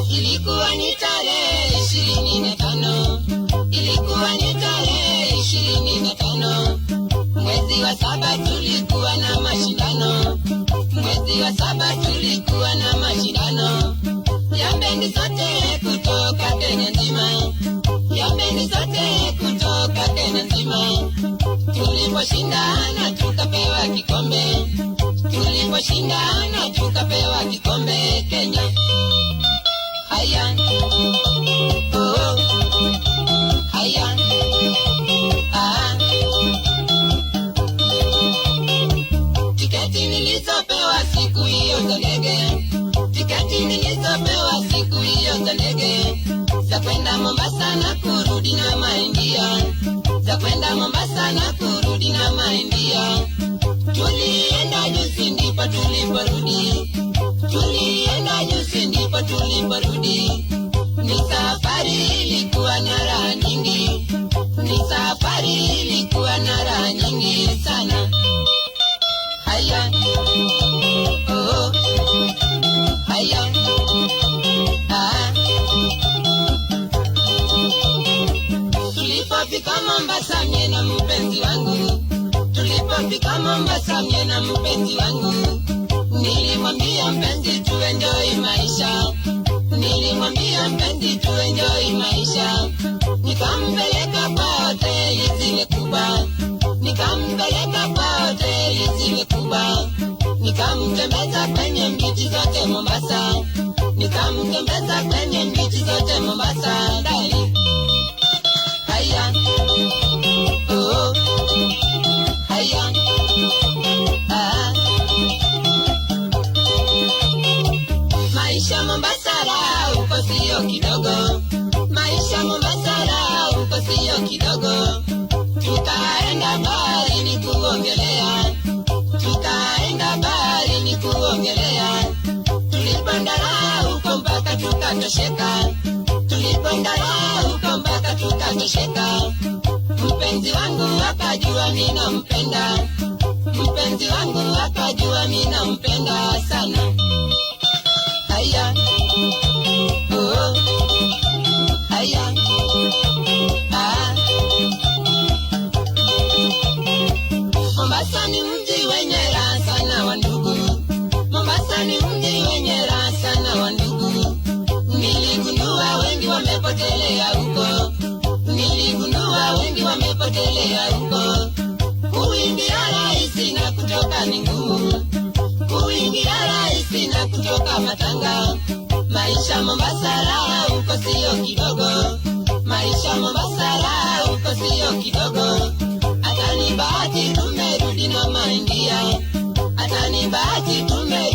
Ilikuwa ni tarehe 25, ilikuwa ni tarehe 25, mwezi wa 7 tulikuwa na mashindano, mwezi wa 7 tulikuwa na mashindano ya bendi zote kutoka Kenya nzima, ya bendi zote kutoka Kenya nzima. Tuliposhindana tukapewa kikombe, tuliposhindana tukapewa kikombe Kenya. Haya, oh, haya, ah. Tiketi nilizopewa siku hiyo za ndege, tiketi nilizopewa siku hiyo za ndege, za kwenda Mombasa na kurudi na Maindia, za kwenda Mombasa na kurudi na Maindia. Tulienda juzi ndipo tuliporudi, tulienda juzi ndipo tuliporudi. Ni safari ilikuwa na raha nyingi, ni safari ilikuwa na raha nyingi sana. Haya, oh, haya, ah. Tulipofika Mombasa mie na mpenzi wangu, tulipofika Mombasa mie na mpenzi wangu, nilimwambia mpenzi tuenjoy maisha, nilimwambia mpenzi tuenjoy maisha. Nikampeleka kwa hoteli zile kubwa, nikampeleka kwa hoteli zile kubwa, nikamtembeza kwenye bichi zote Mombasa, nikamtembeza kwenye bichi zote Mombasa. Dai, haya, oh, haya, ah. Maisha Mombasa raha uko sio kidogo, maisha Mombasa raha uko sio kidogo. Tukaenda baharini kuogelea, tukaenda baharini kuogelea. Tulipanda raha huko mpaka tukatosheka, tulipanda raha huko mpaka tukatosheka. Mpenzi wangu akajua mimi nampenda, mpenzi wangu akajua mimi nampenda sana. Haya, oh, haya, ah. Mombasa ni mji wenye raha sana wa ndugu, Mombasa ni mji wenye raha sana wa ndugu. Niligundua wengi wamepotelea huko, niligundua wengi wamepotelea huko. Kuingia rahisi na kutoka ni ngumu, kuingia rahisi na kutoka matanga. Maisha Mombasa raha huko sio kidogo, maisha Mombasa raha huko sio kidogo. Hata ni bahati tumerudi na Maindia, hata ni bahati tumerudi